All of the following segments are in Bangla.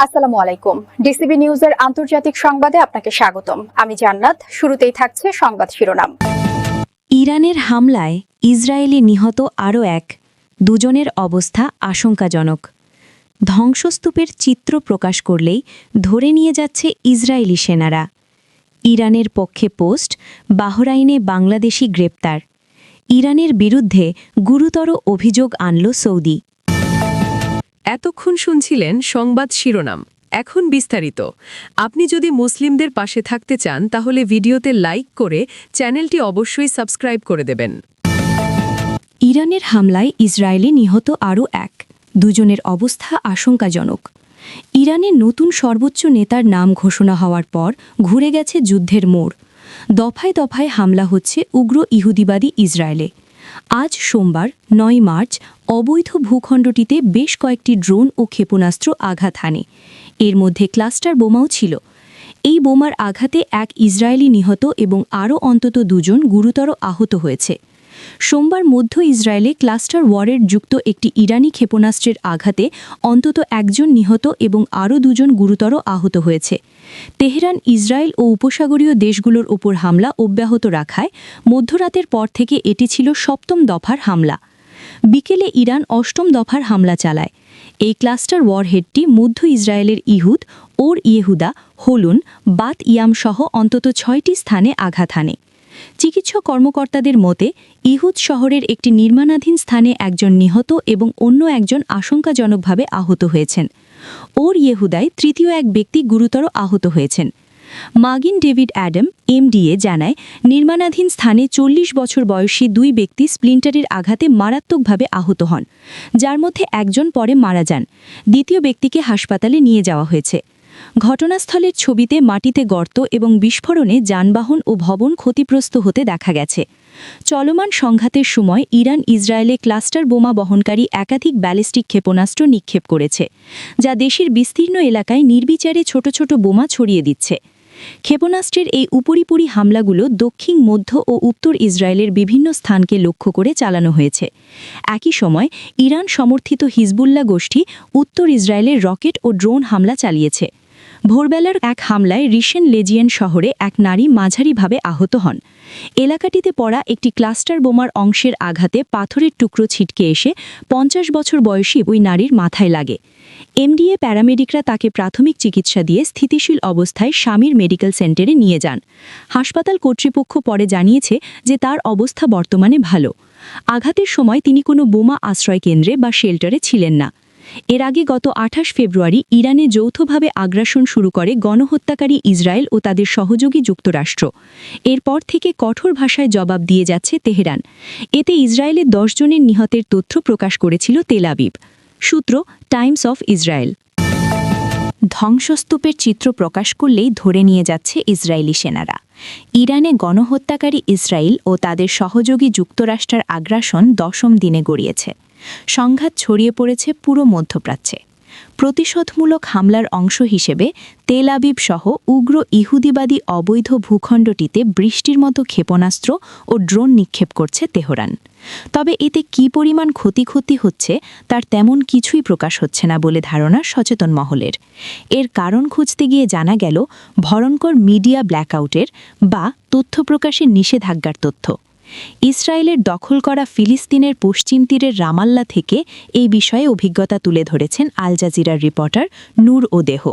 আসসালামু আলাইকুম। ডিসিবি নিউজের আন্তর্জাতিক সংবাদে আপনাকে স্বাগতম। আমি জান্নাত। শুরুতেই থাকছে সংবাদ শিরোনাম। ইরানের হামলায় ইসরায়েলি নিহত আরও দুজনের অবস্থা আশঙ্কাজনক। ধ্বংসস্তূপের চিত্র প্রকাশ করলেই ধরে নিয়ে যাচ্ছে ইসরায়েলি সেনারা। ইরানের পক্ষে পোস্ট, বাহরাইনে বাংলাদেশি গ্রেপ্তার। ইরানের বিরুদ্ধে গুরুতর অভিযোগ আনল সৌদি। এতক্ষণ শুনছিলেন সংবাদ শিরোনাম। এখন বিস্তারিত। আপনি যদি মুসলিমদের পাশে থাকতে চান তাহলে ভিডিওতে লাইক করে চ্যানেলটি অবশ্যই সাবস্ক্রাইব করে দেবেন। ইরানের হামলায় ইসরায়েলে নিহত আরও দুজনের অবস্থা আশঙ্কাজনক। ইরানের নতুন সর্বোচ্চ নেতার নাম ঘোষণা হওয়ার পর ঘুরে গেছে যুদ্ধের মোড়। দফায় দফায় হামলা হচ্ছে উগ্র ইহুদিবাদী ইসরায়েলে। আজ সোমবার ৯ মার্চ অবৈধ ভূখণ্ডটিতে বেশ কয়েকটি ড্রোন ও ক্ষেপণাস্ত্র আঘাত হানে। এর মধ্যে ক্লাস্টার বোমাও ছিল। এই বোমার আঘাতে এক ইসরায়েলি নিহত এবং আরও অন্তত দুজন গুরুতর আহত হয়েছে। সোমবার মধ্য ইসরায়েলে ক্লাস্টার ওয়ারের যুক্ত একটি ইরানি ক্ষেপণাস্ত্রের আঘাতে অন্তত একজন নিহত এবং আরও দুজন গুরুতর আহত হয়েছে। তেহরান ইসরায়েল ও উপসাগরীয় দেশগুলোর ওপর হামলা অব্যাহত রাখায় মধ্যরাতের পর থেকে এটি ছিল সপ্তম দফার হামলা। বিকেলে ইরান অষ্টম দফার হামলা চালায়। এই ক্লাস্টার ওয়ারহেডটি মধ্য ইসরায়েলের ইহুদ, ওর ইয়েহুদা, হোলুন, বাত ইয়াম সহ অন্তত ৬টি স্থানে আঘাত হানে। চিকিৎসক কর্মকর্তাদের মতে ইহুদ শহরের একটি নির্মাণাধীন স্থানে একজন নিহত এবং অন্য একজন আশঙ্কাজনকভাবে আহত হয়েছেন। ওর ইয়েহুদায় তৃতীয় এক ব্যক্তি গুরুতর আহত হয়েছেন। মাগিন ডেভিড অ্যাডাম এমডিএ জানায়, নির্মাণাধীন স্থানে ৪০ বছর বয়সী দুই ব্যক্তি স্প্লিন্টারের আঘাতে মারাত্মকভাবে আহত হন, যার মধ্যে একজন পরে মারা যান। দ্বিতীয় ব্যক্তিকে হাসপাতালে নিয়ে যাওয়া হয়েছে। ঘটনাস্থলের ছবিতে মাটিতে গর্ত এবং বিস্ফোরণে যানবাহন ও ভবন ক্ষতিগ্রস্ত হতে দেখা গেছে। চলমান সংঘাতের সময় ইরান ইসরায়েলে ক্লাস্টার বোমা বহনকারী একাধিক ব্যালিস্টিক ক্ষেপণাস্ত্র নিক্ষেপ করেছে, যা দেশের বিস্তীর্ণ এলাকায় নির্বিচারে ছোট ছোট বোমা ছড়িয়ে দিচ্ছে। ক্ষেপণাস্ত্রের এই উপরিপুরি হামলাগুলো দক্ষিণ, মধ্য ও উত্তর ইসরায়েলের বিভিন্ন স্থানকে লক্ষ্য করে চালানো হয়েছে। একই সময় ইরান সমর্থিত হিজবুল্লাহ গোষ্ঠী উত্তর ইসরায়েলের রকেট ও ড্রোন হামলা চালিয়েছে। ভোরবেলার এক হামলায় রিশেন লেজিয়েন শহরে এক নারী মাঝারিভাবে আহত হন। এলাকাটিতে পড়া একটি ক্লাস্টার বোমার অংশের আঘাতে পাথরের টুকরো ছিটকে এসে ৫০ বছর বয়সী ওই নারীর মাথায় লাগে। এমডিএ প্যারামেডিকরা তাকে প্রাথমিক চিকিৎসা দিয়ে স্থিতিশীল অবস্থায় স্বামীর মেডিকেল সেন্টারে নিয়ে যান। হাসপাতাল কর্তৃপক্ষ পরে জানিয়েছে যে তার অবস্থা বর্তমানে ভালো। আঘাতের সময় তিনি কোনো বোমা আশ্রয়কেন্দ্রে বা শেল্টারে ছিলেন না। এর আগে গত ২৮ ফেব্রুয়ারি ইরানে যৌথভাবে আগ্রাসন শুরু করে গণহত্যাকারী ইসরায়েল ও তাদের সহযোগী যুক্তরাষ্ট্র। এরপর থেকে কঠোর ভাষায় জবাব দিয়ে যাচ্ছে তেহরান। এতে ইসরায়েলের ১০ জনের নিহতের তথ্য প্রকাশ করেছিল তেল আবিব। সূত্র টাইমস অফ ইসরায়েল। ধ্বংসস্তূপের চিত্র প্রকাশ করলেই ধরে নিয়ে যাচ্ছে ইসরায়েলি সেনারা। ইরানে গণহত্যাকারী ইসরায়েল ও তাদের সহযোগী যুক্তরাষ্ট্রের আগ্রাসন ১০ম দিনে গড়িয়েছে। সংঘাত ছড়িয়ে পড়েছে পুরো মধ্যপ্রাচ্যে। প্রতিশোধমূলক হামলার অংশ হিসেবে তেল আবিব সহ উগ্র ইহুদিবাদী অবৈধ ভূখণ্ডটিতে বৃষ্টির মতো ক্ষেপণাস্ত্র ও ড্রোন নিক্ষেপ করছে তেহরান। তবে এতে কী পরিমাণ ক্ষতি হচ্ছে তার তেমন কিছুই প্রকাশ হচ্ছে না বলে ধারণা সচেতন মহলের। এর কারণ খুঁজতে গিয়ে জানা গেল ভয়ঙ্কর মিডিয়া ব্ল্যাকআউটের বা তথ্য প্রকাশের নিষেধাজ্ঞার তথ্য। ইসরায়েলের দখল করা ফিলিস্তিনের পশ্চিম তীরের রামাল্লা থেকে এই বিষয়ে অভিজ্ঞতা তুলে ধরেছেন আল জাজিরার রিপোর্টার নূর ও দেহ।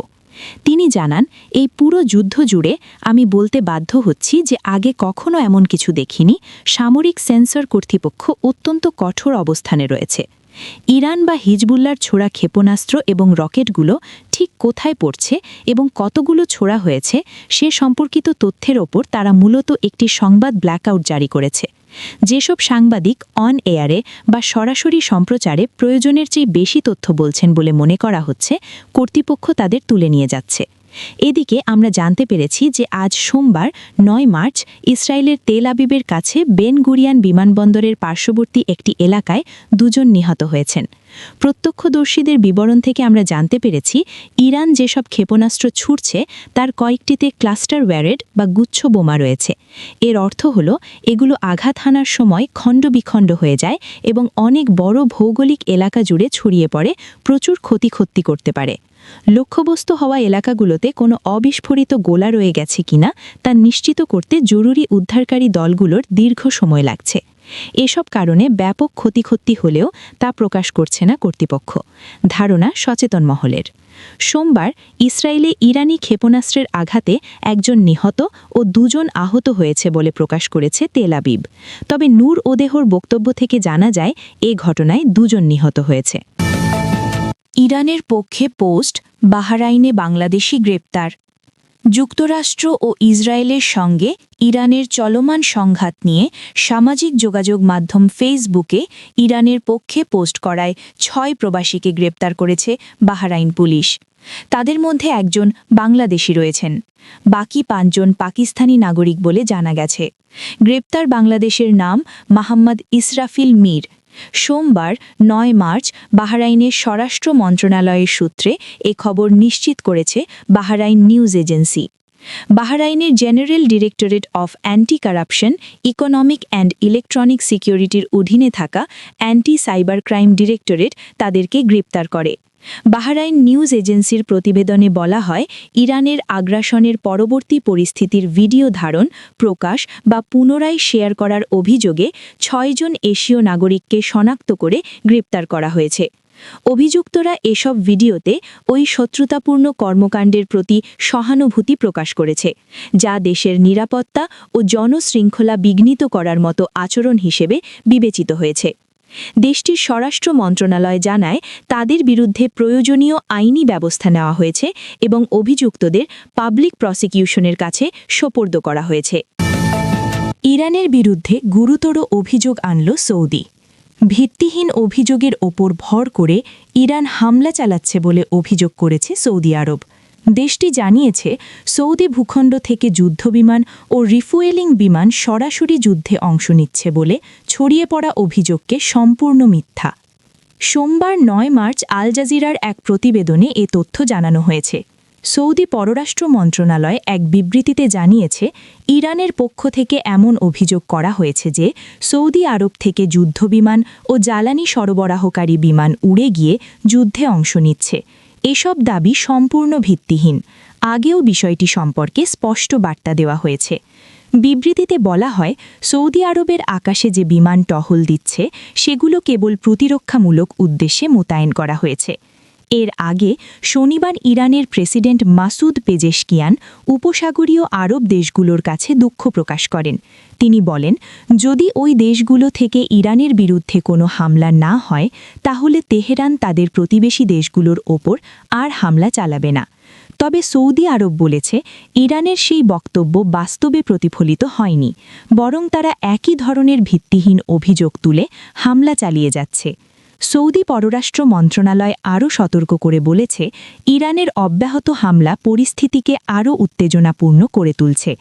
তিনি জানান, এই পুরো যুদ্ধ জুড়ে আমি বলতে বাধ্য হচ্ছি যে আগে কখনো এমন কিছু দেখিনি। সামরিক সেন্সর কর্তৃপক্ষ অত্যন্ত কঠোর অবস্থানে রয়েছে। ইরান বা হিজবুল্লার ছোড়া ক্ষেপণাস্ত্র এবং রকেটগুলো ঠিক কোথায় পড়ছে এবং কতগুলো ছোড়া হয়েছে সে সম্পর্কিত তথ্যের ওপর তারা মূলত একটি সংবাদ ব্ল্যাকআউট জারি করেছে। যেসব সাংবাদিক অন এয়ারে বা সরাসরি সম্প্রচারে প্রয়োজনের চেয়ে বেশি তথ্য বলছেন বলে মনে করা হচ্ছে, কর্তৃপক্ষ তাদের তুলে নিয়ে যাচ্ছে। এদিকে আমরা জানতে পেরেছি যে আজ সোমবার ৯ মার্চ ইসরায়েলের তেল আবিবের কাছে বেন গুরিয়ান বিমানবন্দরের পার্শ্ববর্তী একটি এলাকায় দুজন নিহত হয়েছেন। প্রত্যক্ষদর্শীদের বিবরণ থেকে আমরা জানতে পেরেছি ইরান যেসব ক্ষেপণাস্ত্র ছুড়ছে তার কয়েকটিতে ক্লাস্টার ওয়্যারেড বা গুচ্ছ বোমা রয়েছে। এর অর্থ হল এগুলো আঘাত হানার সময় খণ্ডবিখণ্ড হয়ে যায় এবং অনেক বড় ভৌগোলিক এলাকা জুড়ে ছড়িয়ে পড়ে, প্রচুর ক্ষতি করতে পারে। লক্ষ্যবস্তু হওয়া এলাকাগুলোতে কোনো অবিস্ফোরিত গোলা রয়ে গেছে কিনা তা নিশ্চিত করতে জরুরি উদ্ধারকারী দলগুলোর দীর্ঘ সময় লাগছে। এসব কারণে ব্যাপক ক্ষতি হলেও তা প্রকাশ করছে না কর্তৃপক্ষ। ধারণা সচেতন মহলের। সোমবার ইসরায়েলে ইরানি ক্ষেপণাস্ত্রের আঘাতে একজন নিহত ও 2 জন আহত হয়েছে বলে প্রকাশ করেছে তেল আবিব। তবে নূর ওদেহর বক্তব্য থেকে জানা যায় এ ঘটনায় 2 জন নিহত হয়েছে। ইরানের পক্ষে পোস্ট, বাহরাইনে বাংলাদেশি গ্রেপ্তার। যুক্তরাষ্ট্র ও ইসরায়েলের সঙ্গে ইরানের চলমান সংঘাত নিয়ে সামাজিক যোগাযোগ মাধ্যম ফেসবুকে ইরানের পক্ষে পোস্ট করায় 6 প্রবাসীকে গ্রেপ্তার করেছে বাহরাইন পুলিশ। তাদের মধ্যে একজন বাংলাদেশি রয়েছেন। বাকি 5 জন পাকিস্তানি নাগরিক বলে জানা গেছে। গ্রেপ্তার বাংলাদেশের নাম মোহাম্মদ ইসরাফিল মীর। সোমবার 9 মার্চ বাহরাইনের স্বরাষ্ট্র মন্ত্রণালয়ের সূত্রে এ খবর নিশ্চিত করেছে বাহরাইন নিউজ এজেন্সি। বাহরাইনের general directorate of anti corruption, economic and electronic সিকিউরিটির অধীনে থাকা অ্যান্টি সাইবার ক্রাইম ডিরেক্টরেট তাদেরকে গ্রেপ্তার করে। বাহরাইন নিউজ এজেন্সির প্রতিবেদনে বলা হয়, ইরানের আগ্রাসনের পরবর্তী পরিস্থিতির ভিডিও ধারণ, প্রকাশ বা পুনরায় শেয়ার করার অভিযোগে 6 জন এশীয় নাগরিককে শনাক্ত করে গ্রেপ্তার করা হয়েছে। অভিযুক্তরা এসব ভিডিওতে ওই শত্রুতাপূর্ণ কর্মকাণ্ডের প্রতি সহানুভূতি প্রকাশ করেছে, যা দেশের নিরাপত্তা ও জনশৃঙ্খলা বিঘ্নিত করার মতো আচরণ হিসেবে বিবেচিত হয়েছে। দেশটির স্বরাষ্ট্র মন্ত্রণালয় জানায় তাদের বিরুদ্ধে প্রয়োজনীয় আইনি ব্যবস্থা নেওয়া হয়েছে এবং অভিযুক্তদের পাবলিক প্রসিকিউশনের কাছে সোপর্দ করা হয়েছে। ইরানের বিরুদ্ধে গুরুতর অভিযোগ আনল সৌদি। ভিত্তিহীন অভিযোগের ওপর ভর করে ইরান হামলা চালাচ্ছে বলে অভিযোগ করেছে সৌদি আরব। দেশটি জানিয়েছে সৌদি ভূখণ্ড থেকে যুদ্ধবিমান ও রিফুয়েলিং বিমান সরাসরি যুদ্ধে অংশ নিচ্ছে বলে ছড়িয়ে পড়া অভিযোগকে সম্পূর্ণ মিথ্যা। সোমবার 9 মার্চ আল জাজিরার এক প্রতিবেদনে এ তথ্য জানানো হয়েছে। সৌদি পররাষ্ট্র মন্ত্রণালয় এক বিবৃতিতে জানিয়েছে, ইরানের পক্ষ থেকে এমন অভিযোগ করা হয়েছে যে সৌদি আরব থেকে যুদ্ধবিমান ও জ্বালানি সরবরাহকারী বিমান উড়ে গিয়ে যুদ্ধে অংশ নিচ্ছে। এসব দাবি সম্পূর্ণ ভিত্তিহীন। আগেও বিষয়টি সম্পর্কে স্পষ্ট বার্তা দেওয়া হয়েছে। বিবৃতিতে বলা হয়, সৌদি আরবের আকাশে যে বিমান টহল দিচ্ছে সেগুলো কেবল প্রতিরক্ষামূলক উদ্দেশ্যে মোতায়েন করা হয়েছে। এর আগে শনিবার ইরানের প্রেসিডেন্ট মাসুদ পেজেশকিয়ান উপসাগরীয় আরব দেশগুলোর কাছে দুঃখ প্রকাশ করেন। তিনি বলেন, যদি ওই দেশগুলো থেকে ইরানের বিরুদ্ধে কোনো হামলা না হয় তাহলে তেহরান তাদের প্রতিবেশী দেশগুলোর ওপর আর হামলা চালাবে না। তবে সৌদি আরব বলেছে, ইরানের সেই বক্তব্য বাস্তবে প্রতিফলিত হয়নি, বরং তারা একই ধরনের ভিত্তিহীন অভিযোগ তুলে হামলা চালিয়ে যাচ্ছে। সৌদি পররাষ্ট্র মন্ত্রণালয় আরও সতর্ক করে বলেছে, ইরানের অব্যাহত হামলা পরিস্থিতিকে আরও উত্তেজনাপূর্ণ করে তুলছে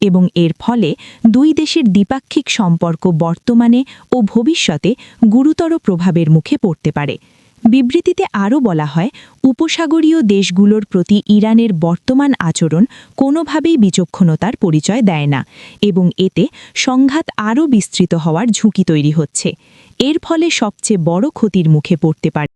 এবং এর ফলে 2 দেশের দ্বিপাক্ষিক সম্পর্ক বর্তমানে ও ভবিষ্যতে গুরুতর প্রভাবের মুখে পড়তে পারে। বিবৃতিতে আরও বলা হয়, উপসাগরীয় দেশগুলোর প্রতি ইরানের বর্তমান আচরণ কোনোভাবেই বিচক্ষণতার পরিচয় দেয় না এবং এতে সংঘাত আরও বিস্তৃত হওয়ার ঝুঁকি তৈরি হচ্ছে। এর ফলে সবচেয়ে বড় ক্ষতির মুখে পড়তে পারে